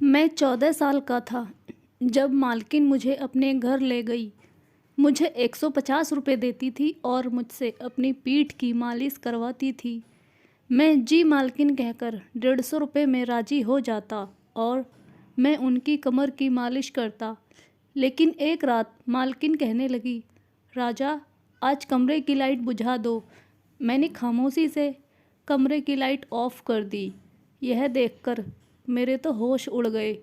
मैं 14 साल का था जब मालकिन मुझे अपने घर ले गई। मुझे 150 रुपये देती थी और मुझसे अपनी पीठ की मालिश करवाती थी। मैं जी मालकिन कहकर 150 रुपये में राजी हो जाता और मैं उनकी कमर की मालिश करता। लेकिन एक रात मालकिन कहने लगी, राजा आज कमरे की लाइट बुझा दो। मैंने खामोशी से कमरे की लाइट ऑफ कर दी। यह देखकर मेरे तो होश उड़ गए,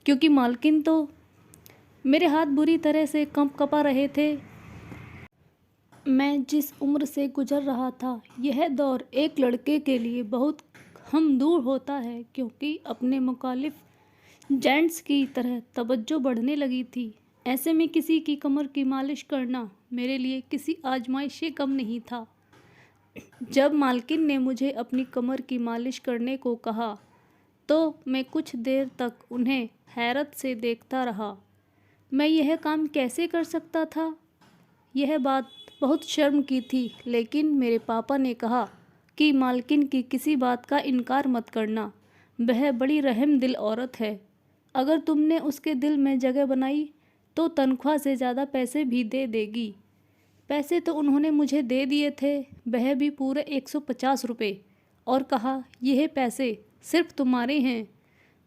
क्योंकि मालकिन तो मेरे हाथ बुरी तरह से कँपा रहे थे। मैं जिस उम्र से गुजर रहा था, यह दौर एक लड़के के लिए बहुत हम दूर होता है, क्योंकि अपने मुखालिफ जेंट्स की तरह तवज्जो बढ़ने लगी थी। ऐसे में किसी की कमर की मालिश करना मेरे लिए किसी आजमाइश से कम नहीं था। जब मालकिन ने मुझे अपनी कमर की मालिश करने को कहा तो मैं कुछ देर तक उन्हें हैरत से देखता रहा। मैं यह काम कैसे कर सकता था? यह बात बहुत शर्म की थी, लेकिन मेरे पापा ने कहा कि मालकिन की किसी बात का इनकार मत करना। वह बड़ी रहम दिल औरत है। अगर तुमने उसके दिल में जगह बनाई तो तनख्वाह से ज़्यादा पैसे भी दे देगी। पैसे तो उन्होंने मुझे दे दिए थे, वह भी पूरे 150 रुपये, और कहा यह पैसे सिर्फ तुम्हारे हैं।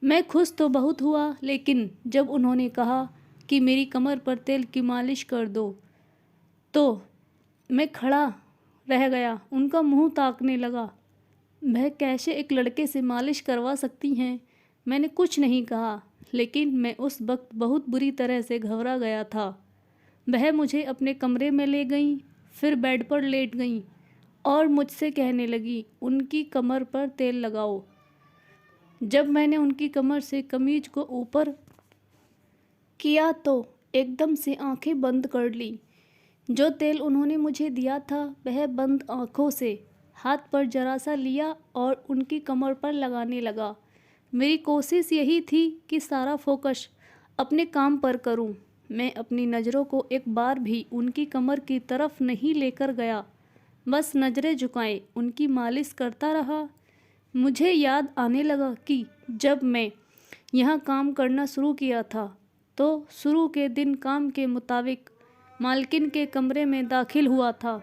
मैं खुश तो बहुत हुआ, लेकिन जब उन्होंने कहा कि मेरी कमर पर तेल की मालिश कर दो तो मैं खड़ा रह गया। उनका मुंह ताकने लगा। वह कैसे एक लड़के से मालिश करवा सकती हैं? मैंने कुछ नहीं कहा, लेकिन मैं उस वक्त बहुत बुरी तरह से घबरा गया था। वह मुझे अपने कमरे में ले गईं, फिर बेड पर लेट गईं और मुझसे कहने लगी, उनकी कमर पर तेल लगाओ। जब मैंने उनकी कमर से कमीज को ऊपर किया तो एकदम से आंखें बंद कर ली। जो तेल उन्होंने मुझे दिया था, वह बंद आंखों से हाथ पर जरा सा लिया और उनकी कमर पर लगाने लगा। मेरी कोशिश यही थी कि सारा फोकस अपने काम पर करूं। मैं अपनी नज़रों को एक बार भी उनकी कमर की तरफ नहीं लेकर गया, बस नज़रें झुकाए उनकी मालिश करता रहा। मुझे याद आने लगा कि जब मैं यहाँ काम करना शुरू किया था तो शुरू के दिन काम के मुताबिक मालकिन के कमरे में दाखिल हुआ था।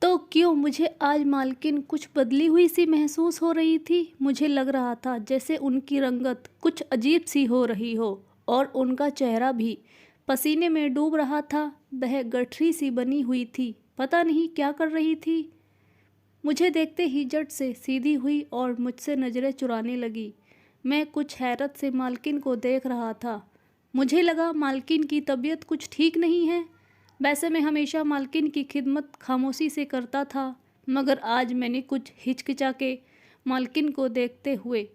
तो क्यों मुझे आज मालकिन कुछ बदली हुई सी महसूस हो रही थी। मुझे लग रहा था जैसे उनकी रंगत कुछ अजीब सी हो रही हो और उनका चेहरा भी पसीने में डूब रहा था। वह गठरी सी बनी हुई थी, पता नहीं क्या कर रही थी। मुझे देखते ही झट से सीधी हुई और मुझसे नज़रें चुराने लगी। मैं कुछ हैरत से मालकिन को देख रहा था। मुझे लगा मालकिन की तबीयत कुछ ठीक नहीं है। वैसे मैं हमेशा मालकिन की खिदमत खामोशी से करता था, मगर आज मैंने कुछ हिचकिचा के मालकिन को देखते हुए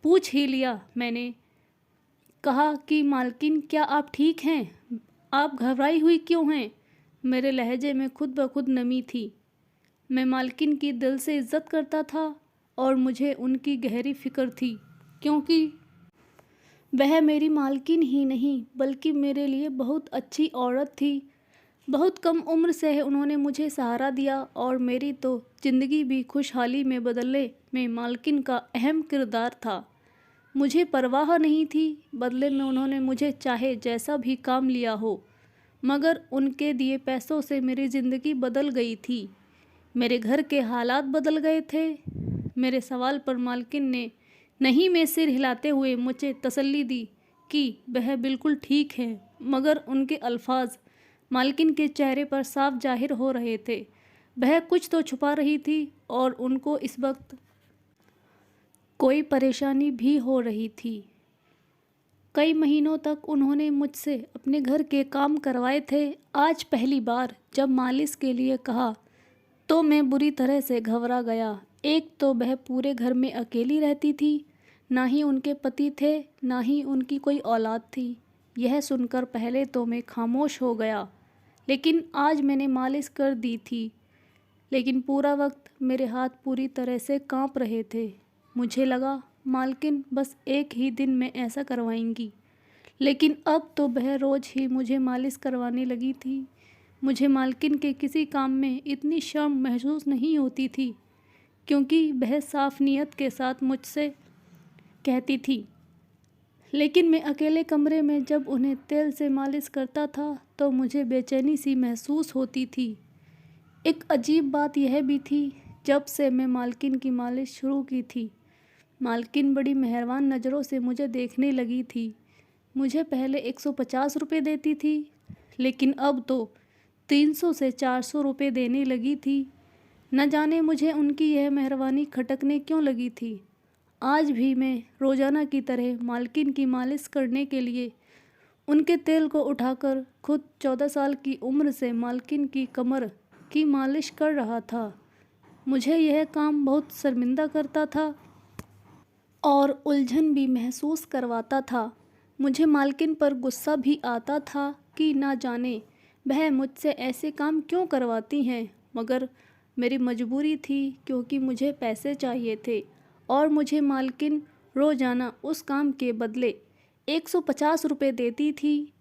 पूछ ही लिया। मैंने कहा कि मालकिन, क्या आप ठीक हैं? आप घबराई हुई क्यों हैं? मेरे लहजे में खुद ब खुद नमी थी। मैं मालकिन की दिल से इज़्ज़त करता था और मुझे उनकी गहरी फ़िक्र थी, क्योंकि वह मेरी मालकिन ही नहीं बल्कि मेरे लिए बहुत अच्छी औरत थी। बहुत कम उम्र से उन्होंने मुझे सहारा दिया और मेरी तो ज़िंदगी भी खुशहाली में बदलने में मालकिन का अहम किरदार था। मुझे परवाह नहीं थी, बदले में उन्होंने मुझे चाहे जैसा भी काम लिया हो, मगर उनके दिए पैसों से मेरी ज़िंदगी बदल गई थी। मेरे घर के हालात बदल गए थे। मेरे सवाल पर मालकिन ने नहीं में सिर हिलाते हुए मुझे तसल्ली दी कि वह बिल्कुल ठीक है, मगर उनके अल्फाज मालकिन के चेहरे पर साफ जाहिर हो रहे थे। वह कुछ तो छुपा रही थी और उनको इस वक्त कोई परेशानी भी हो रही थी। कई महीनों तक उन्होंने मुझसे अपने घर के काम करवाए थे। आज पहली बार जब मालिश के लिए कहा तो मैं बुरी तरह से घबरा गया। एक तो वह पूरे घर में अकेली रहती थी, ना ही उनके पति थे, ना ही उनकी कोई औलाद थी। यह सुनकर पहले तो मैं खामोश हो गया, लेकिन आज मैंने मालिश कर दी थी, लेकिन पूरा वक्त मेरे हाथ पूरी तरह से कांप रहे थे। मुझे लगा मालकिन बस एक ही दिन में ऐसा करवाएंगी, लेकिन अब तो वह रोज़ ही मुझे मालिश करवाने लगी थी। मुझे मालकिन के किसी काम में इतनी शर्म महसूस नहीं होती थी, क्योंकि वह साफ नीयत के साथ मुझसे कहती थी, लेकिन मैं अकेले कमरे में जब उन्हें तेल से मालिश करता था तो मुझे बेचैनी सी महसूस होती थी। एक अजीब बात यह भी थी, जब से मैं मालकिन की मालिश शुरू की थी, मालकिन बड़ी मेहरबान नज़रों से मुझे देखने लगी थी। मुझे पहले 150 रुपये देती थी, लेकिन अब तो 300 से 400 रुपये देने लगी थी। न जाने मुझे उनकी यह मेहरबानी खटकने क्यों लगी थी। आज भी मैं रोज़ाना की तरह मालकिन की मालिश करने के लिए उनके तेल को उठाकर खुद 14 साल की उम्र से मालकिन की कमर की मालिश कर रहा था। मुझे यह काम बहुत शर्मिंदा करता था और उलझन भी महसूस करवाता था। मुझे मालकिन पर गुस्सा भी आता था कि ना जाने वह मुझसे ऐसे काम क्यों करवाती हैं, मगर मेरी मजबूरी थी क्योंकि मुझे पैसे चाहिए थे और मुझे मालकिन रोज़ाना उस काम के बदले 150 रुपये देती थी।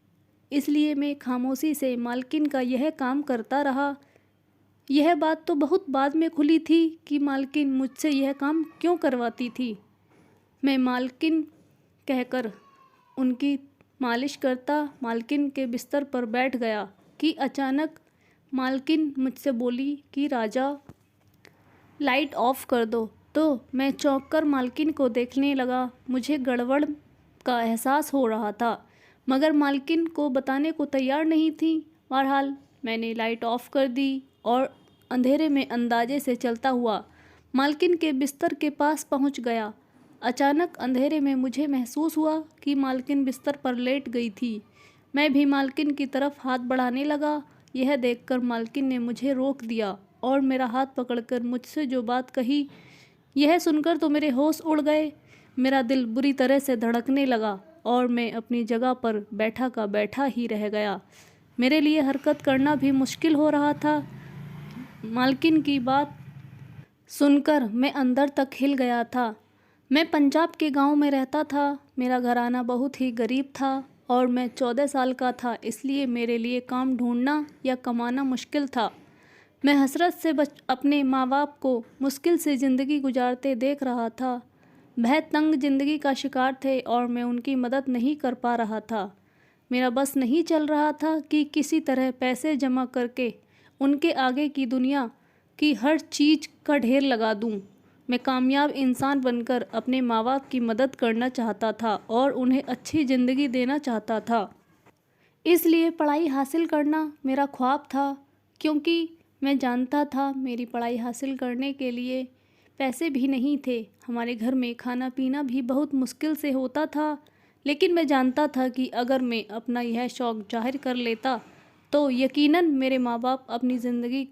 इसलिए मैं खामोशी से मालकिन का यह काम करता रहा। यह बात तो बहुत बाद में खुली थी कि मालकिन मुझसे यह काम क्यों करवाती थी। मैं मालकिन कहकर उनकी मालिश करता मालकिन के बिस्तर पर बैठ गया कि अचानक मालकिन मुझसे बोली कि राजा, लाइट ऑफ कर दो। तो मैं चौंक कर मालकिन को देखने लगा। मुझे गड़बड़ का एहसास हो रहा था, मगर मालकिन को बताने को तैयार नहीं थी। बहरहाल मैंने लाइट ऑफ कर दी और अंधेरे में अंदाजे से चलता हुआ मालकिन के बिस्तर के पास पहुंच गया। अचानक अंधेरे में मुझे महसूस हुआ कि मालकिन बिस्तर पर लेट गई थी। मैं भी मालकिन की तरफ हाथ बढ़ाने लगा। यह देखकर मालकिन ने मुझे रोक दिया और मेरा हाथ पकड़कर मुझसे जो बात कही, यह सुनकर तो मेरे होश उड़ गए। मेरा दिल बुरी तरह से धड़कने लगा और मैं अपनी जगह पर बैठा का बैठा ही रह गया। मेरे लिए हरकत करना भी मुश्किल हो रहा था। मालकिन की बात सुनकर मैं अंदर तक हिल गया था। मैं पंजाब के गांव में रहता था। मेरा घराना बहुत ही गरीब था और मैं 14 साल का था, इसलिए मेरे लिए काम ढूंढना या कमाना मुश्किल था। मैं हसरत से अपने माँ बाप को मुश्किल से ज़िंदगी गुजारते देख रहा था। वह तंग ज़िंदगी का शिकार थे और मैं उनकी मदद नहीं कर पा रहा था। मेरा बस नहीं चल रहा था कि किसी तरह पैसे जमा करके उनके आगे की दुनिया की हर चीज़ का ढेर लगा दूं। मैं कामयाब इंसान बनकर अपने माँ बाप की मदद करना चाहता था और उन्हें अच्छी ज़िंदगी देना चाहता था। इसलिए पढ़ाई हासिल करना मेरा ख्वाब था, क्योंकि मैं जानता था मेरी पढ़ाई हासिल करने के लिए पैसे भी नहीं थे। हमारे घर में खाना पीना भी बहुत मुश्किल से होता था, लेकिन मैं जानता था कि अगर मैं अपना यह शौक़ जाहिर कर लेता तो यकीनन मेरे माँ बाप अपनी ज़िंदगी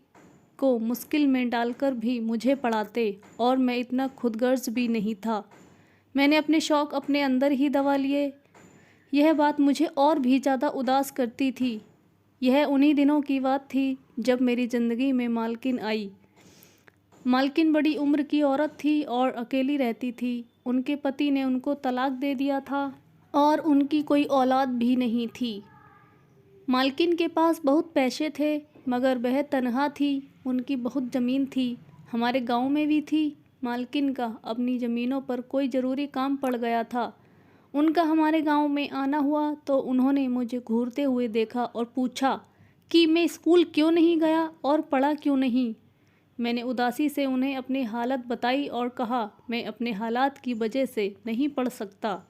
को मुश्किल में डालकर भी मुझे पढ़ाते और मैं इतना खुदगर्ज भी नहीं था। मैंने अपने शौक़ अपने अंदर ही दबा लिए। यह बात मुझे और भी ज़्यादा उदास करती थी। यह उन्हीं दिनों की बात थी जब मेरी ज़िंदगी में मालकिन आई। मालकिन बड़ी उम्र की औरत थी और अकेली रहती थी। उनके पति ने उनको तलाक दे दिया था और उनकी कोई औलाद भी नहीं थी। मालकिन के पास बहुत पैसे थे, मगर वह तनहा थी। उनकी बहुत ज़मीन थी, हमारे गांव में भी थी। मालकिन का अपनी ज़मीनों पर कोई ज़रूरी काम पड़ गया था। उनका हमारे गांव में आना हुआ तो उन्होंने मुझे घूरते हुए देखा और पूछा कि मैं स्कूल क्यों नहीं गया और पढ़ा क्यों नहीं। मैंने उदासी से उन्हें अपनी हालत बताई और कहा, मैं अपने हालात की वजह से नहीं पढ़ सकता।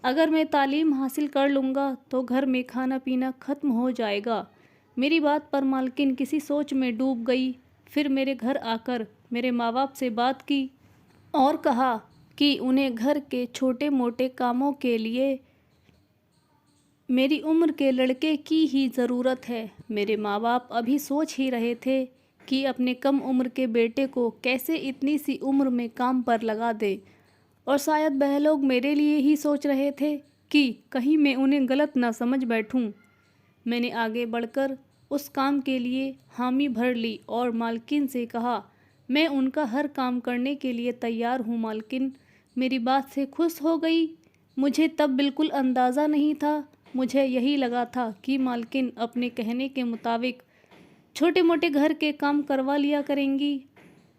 अगर मैं तालीम हासिल कर लूँगा तो घर में खाना पीना ख़त्म हो जाएगा। मेरी बात पर मालकिन किसी सोच में डूब गई। फिर मेरे घर आकर मेरे माँ बाप से बात की और कहा कि उन्हें घर के छोटे मोटे कामों के लिए मेरी उम्र के लड़के की ही ज़रूरत है। मेरे माँ बाप अभी सोच ही रहे थे कि अपने कम उम्र के बेटे को कैसे इतनी सी उम्र में काम पर लगा दे, और शायद वह लोग मेरे लिए ही सोच रहे थे कि कहीं मैं उन्हें गलत ना समझ बैठूं। मैंने आगे बढ़कर उस काम के लिए हामी भर ली और मालकिन से कहा, मैं उनका हर काम करने के लिए तैयार हूँ। मालकिन मेरी बात से खुश हो गई। मुझे तब बिल्कुल अंदाज़ा नहीं था। मुझे यही लगा था कि मालकिन अपने कहने के मुताबिक छोटे मोटे घर के काम करवा लिया करेंगी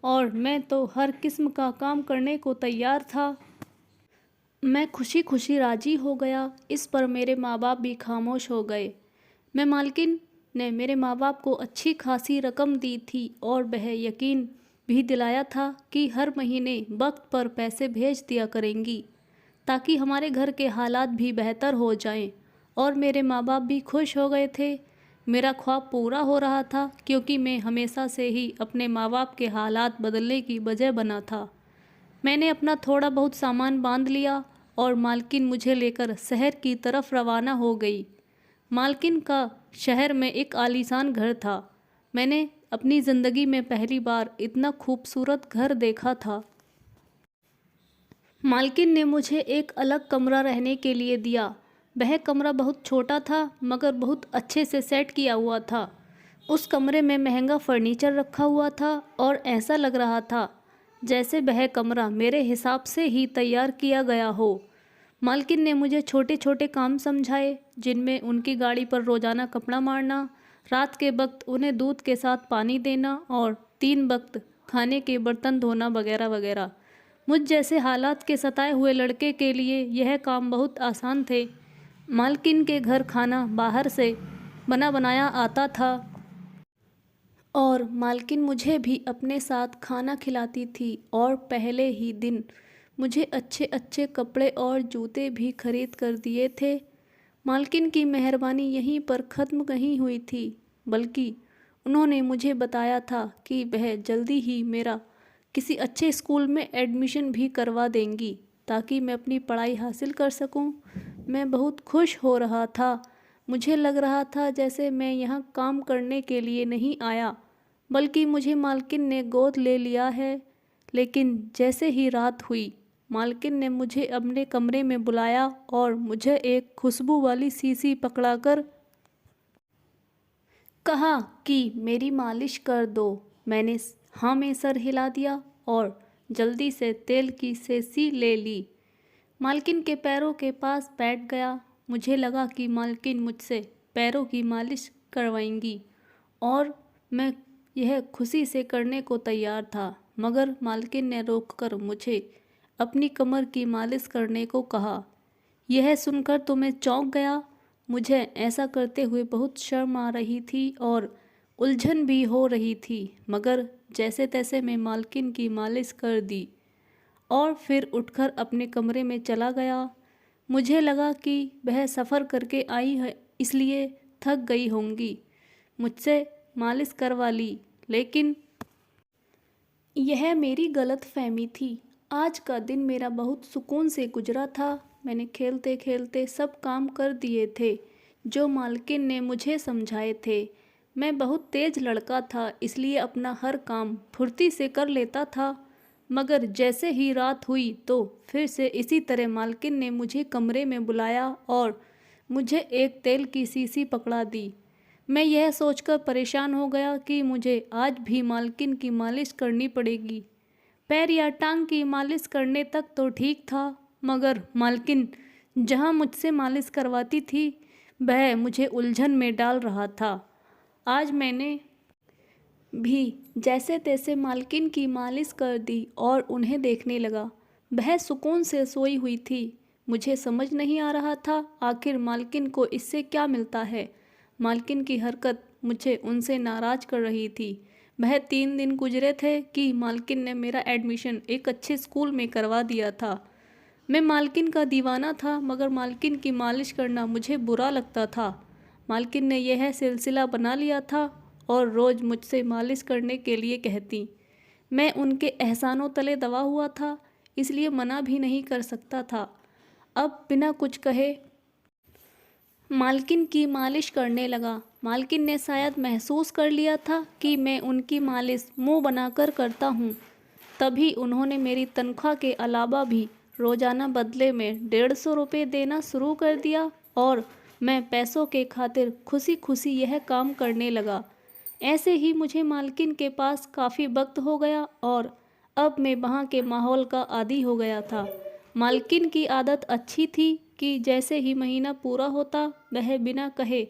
और मैं तो हर किस्म का काम करने को तैयार था। मैं खुशी खुशी राजी हो गया। इस पर मेरे माँ बाप भी खामोश हो गए। मैं मालकिन ने मेरे माँ बाप को अच्छी खासी रकम दी थी और वह यकीन भी दिलाया था कि हर महीने वक्त पर पैसे भेज दिया करेंगी ताकि हमारे घर के हालात भी बेहतर हो जाएं। और मेरे माँ बाप भी खुश हो गए थे। मेरा ख्वाब पूरा हो रहा था क्योंकि मैं हमेशा से ही अपने माँ बाप के हालात बदलने की वजह बना था। मैंने अपना थोड़ा बहुत सामान बांध लिया और मालकिन मुझे लेकर शहर की तरफ रवाना हो गई। मालकिन का शहर में एक आलीशान घर था। मैंने अपनी ज़िंदगी में पहली बार इतना खूबसूरत घर देखा था। मालकिन ने मुझे एक अलग कमरा रहने के लिए दिया। वह कमरा बहुत छोटा था मगर बहुत अच्छे से सेट किया हुआ था। उस कमरे में महंगा फर्नीचर रखा हुआ था और ऐसा लग रहा था जैसे वह कमरा मेरे हिसाब से ही तैयार किया गया हो। मालकिन ने मुझे छोटे छोटे काम समझाए जिनमें उनकी गाड़ी पर रोज़ाना कपड़ा मारना, रात के वक्त उन्हें दूध के साथ पानी देना और 3 वक्त खाने के बर्तन धोना वगैरह वगैरह। मुझ जैसे हालात के सताए हुए लड़के के लिए यह काम बहुत आसान थे। मालकिन के घर खाना बाहर से बना बनाया आता था और मालकिन मुझे भी अपने साथ खाना खिलाती थी और पहले ही दिन मुझे अच्छे अच्छे कपड़े और जूते भी खरीद कर दिए थे। मालकिन की मेहरबानी यहीं पर ख़त्म नहीं हुई थी, बल्कि उन्होंने मुझे बताया था कि वह जल्दी ही मेरा किसी अच्छे स्कूल में एडमिशन भी करवा देंगी ताकि मैं अपनी पढ़ाई हासिल कर सकूं। मैं बहुत खुश हो रहा था। मुझे लग रहा था जैसे मैं यहाँ काम करने के लिए नहीं आया बल्कि मुझे मालकिन ने गोद ले लिया है। लेकिन जैसे ही रात हुई मालकिन ने मुझे अपने कमरे में बुलाया और मुझे एक खुशबू वाली शीशी पकड़ाकर कहा कि मेरी मालिश कर दो। मैंने हाँ में सर हिला दिया और जल्दी से तेल की शीशी ले ली। मालकिन के पैरों के पास बैठ गया। मुझे लगा कि मालकिन मुझसे पैरों की मालिश करवाएंगी और मैं यह खुशी से करने को तैयार था, मगर मालकिन ने रोककर मुझे अपनी कमर की मालिश करने को कहा। यह सुनकर तो मैं चौंक गया। मुझे ऐसा करते हुए बहुत शर्म आ रही थी और उलझन भी हो रही थी, मगर जैसे तैसे मैं मालकिन की मालिश कर दी और फिर उठकर अपने कमरे में चला गया। मुझे लगा कि वह सफ़र करके आई है इसलिए थक गई होंगी, मुझसे मालिश करवा ली। लेकिन यह मेरी गलतफहमी थी। आज का दिन मेरा बहुत सुकून से गुजरा था। मैंने खेलते खेलते सब काम कर दिए थे जो मालकिन ने मुझे समझाए थे। मैं बहुत तेज़ लड़का था इसलिए अपना हर काम फुर्ती से कर लेता था, मगर जैसे ही रात हुई तो फिर से इसी तरह मालकिन ने मुझे कमरे में बुलाया और मुझे एक तेल की शीशी पकड़ा दी। मैं यह सोचकर परेशान हो गया कि मुझे आज भी मालकिन की मालिश करनी पड़ेगी। पैर या टांग की मालिश करने तक तो ठीक था, मगर मालकिन जहाँ मुझसे मालिश करवाती थी वह मुझे उलझन में डाल रहा था। आज मैंने भी जैसे तैसे मालकिन की मालिश कर दी और उन्हें देखने लगा। वह सुकून से सोई हुई थी। मुझे समझ नहीं आ रहा था आखिर मालकिन को इससे क्या मिलता है। मालकिन की हरकत मुझे उनसे नाराज़ कर रही थी। वह 3 दिन गुजरे थे कि मालकिन ने मेरा एडमिशन एक अच्छे स्कूल में करवा दिया था। मैं मालकिन का दीवाना था, मगर मालकिन की मालिश करना मुझे बुरा लगता था। मालकिन ने यह सिलसिला बना लिया था और रोज़ मुझसे मालिश करने के लिए कहती। मैं उनके एहसानों तले दबा हुआ था, इसलिए मना भी नहीं कर सकता था। अब बिना कुछ कहे मालकिन की मालिश करने लगा। मालकिन ने शायद महसूस कर लिया था कि मैं उनकी मालिश मुंह बनाकर करता हूँ। तभी उन्होंने मेरी तनख्वाह के अलावा भी रोज़ाना बदले में 150 रुपये देना शुरू कर दिया और मैं पैसों के खातिर खुशी खुशी यह काम करने लगा। ऐसे ही मुझे मालकिन के पास काफ़ी वक्त हो गया और अब मैं वहाँ के माहौल का आदी हो गया था। मालकिन की आदत अच्छी थी कि जैसे ही महीना पूरा होता वह बिना कहे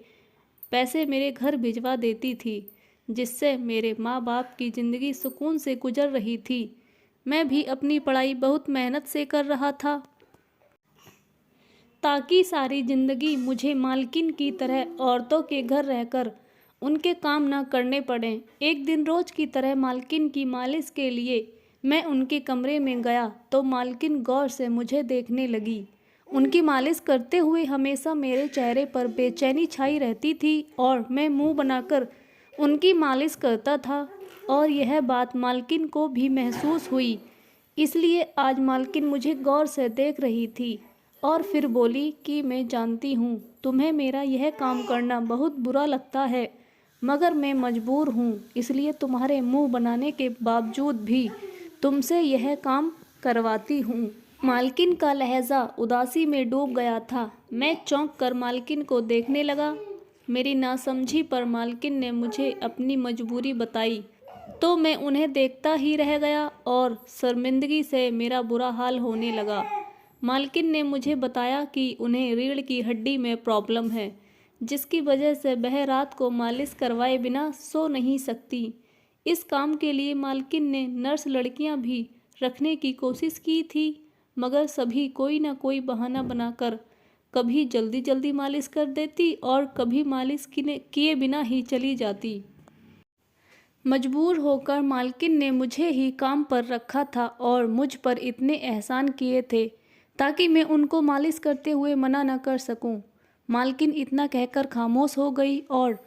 पैसे मेरे घर भिजवा देती थी, जिससे मेरे माँ बाप की ज़िंदगी सुकून से गुजर रही थी। मैं भी अपनी पढ़ाई बहुत मेहनत से कर रहा था। ताकि सारी ज़िंदगी मुझे मालकिन की तरह औरतों के घर रहकर उनके काम न करने पड़ें। एक दिन रोज़ की तरह मालकिन की मालिश के लिए मैं उनके कमरे में गया तो मालकिन गौर से मुझे देखने लगी। उनकी मालिश करते हुए हमेशा मेरे चेहरे पर बेचैनी छाई रहती थी और मैं मुंह बनाकर उनकी मालिश करता था और यह बात मालकिन को भी महसूस हुई। इसलिए आज मालकिन मुझे गौर से देख रही थी और फिर बोली कि मैं जानती हूँ तुम्हें मेरा यह काम करना बहुत बुरा लगता है, मगर मैं मजबूर हूँ, इसलिए तुम्हारे मुंह बनाने के बावजूद भी तुमसे यह काम करवाती हूँ। मालकिन का लहजा उदासी में डूब गया था। मैं चौंक कर मालकिन को देखने लगा। मेरी नासमझी पर मालकिन ने मुझे अपनी मजबूरी बताई तो मैं उन्हें देखता ही रह गया और शर्मिंदगी से मेरा बुरा हाल होने लगा। मालकिन ने मुझे बताया कि उन्हें रीढ़ की हड्डी में प्रॉब्लम है, जिसकी वजह से वह रात को मालिश करवाए बिना सो नहीं सकती। इस काम के लिए मालकिन ने नर्स लड़कियां भी रखने की कोशिश की थी, मगर सभी कोई ना कोई बहाना बनाकर कभी जल्दी जल्दी मालिश कर देती और कभी मालिश किए बिना ही चली जाती। मजबूर होकर मालकिन ने मुझे ही काम पर रखा था और मुझ पर इतने एहसान किए थे ताकि मैं उनको मालिश करते हुए मना न कर सकूं। मालकिन इतना कहकर खामोश हो गई और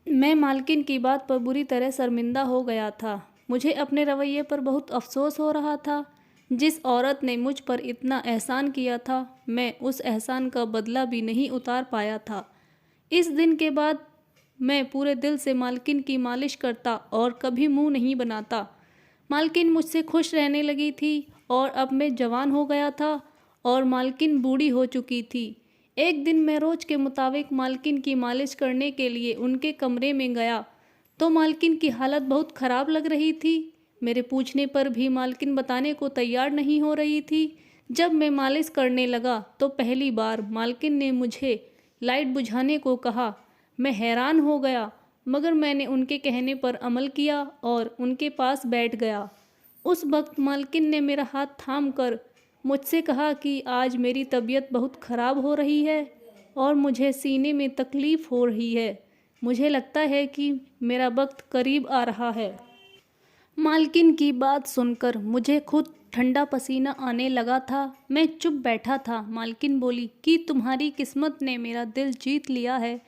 मैं मालकिन की बात पर बुरी तरह शर्मिंदा हो गया था। मुझे अपने रवैये पर बहुत अफसोस हो रहा था। जिस औरत ने मुझ पर इतना एहसान किया था, मैं उस एहसान का बदला भी नहीं उतार पाया था। इस दिन के बाद मैं पूरे दिल से मालकिन की मालिश करता और कभी मुंह नहीं बनाता। मालकिन मुझसे खुश रहने लगी थी और अब मैं जवान हो गया था और मालकिन बूढ़ी हो चुकी थी। एक दिन मैं रोज़ के मुताबिक मालकिन की मालिश करने के लिए उनके कमरे में गया तो मालकिन की हालत बहुत ख़राब लग रही थी। मेरे पूछने पर भी मालकिन बताने को तैयार नहीं हो रही थी। जब मैं मालिश करने लगा तो पहली बार मालकिन ने मुझे लाइट बुझाने को कहा। मैं हैरान हो गया, मगर मैंने उनके कहने पर अमल किया और उनके पास बैठ गया। उस वक्त मालकिन ने मेरा हाथ थाम कर मुझसे कहा कि आज मेरी तबीयत बहुत ख़राब हो रही है और मुझे सीने में तकलीफ़ हो रही है। मुझे लगता है कि मेरा वक्त करीब आ रहा है। मालकिन की बात सुनकर मुझे खुद ठंडा पसीना आने लगा था। मैं चुप बैठा था। मालकिन बोली कि तुम्हारी किस्मत ने मेरा दिल जीत लिया है।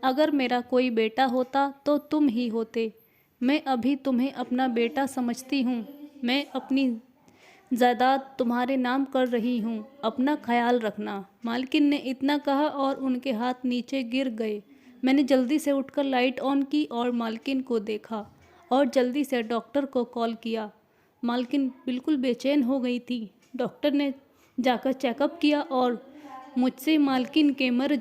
अगर मेरा कोई बेटा होता तो तुम ही होते। मैं अभी तुम्हें अपना बेटा समझती हूँ। मैं अपनी जायदाद तुम्हारे नाम कर रही हूँ, अपना ख्याल रखना। मालकिन ने इतना कहा और उनके हाथ नीचे गिर गए। मैंने जल्दी से उठकर लाइट ऑन की और मालकिन को देखा और जल्दी से डॉक्टर को कॉल किया। मालकिन बिल्कुल बेचैन हो गई थी। डॉक्टर ने जाकर चेकअप किया और मुझसे मालकिन के मर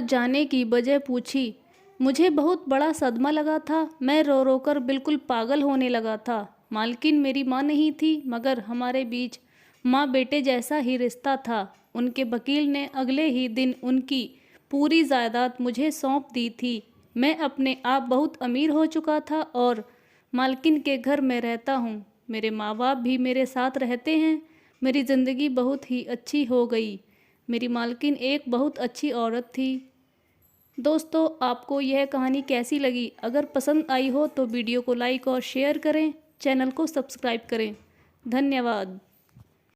जाने की वजह पूछी। मुझे बहुत बड़ा सदमा लगा था। मैं रो रो कर बिल्कुल पागल होने लगा था। मालकिन मेरी माँ नहीं थी, मगर हमारे बीच माँ बेटे जैसा ही रिश्ता था। उनके वकील ने अगले ही दिन उनकी पूरी जायदाद मुझे सौंप दी थी। मैं अपने आप बहुत अमीर हो चुका था और मालकिन के घर में रहता हूँ। मेरे माँ बाप भी मेरे साथ रहते हैं। मेरी ज़िंदगी बहुत ही अच्छी हो गई। मेरी मालकिन एक बहुत अच्छी औरत थी। दोस्तों, आपको यह कहानी कैसी लगी? अगर पसंद आई हो तो वीडियो को लाइक और शेयर करें, चैनल को सब्सक्राइब करें। धन्यवाद।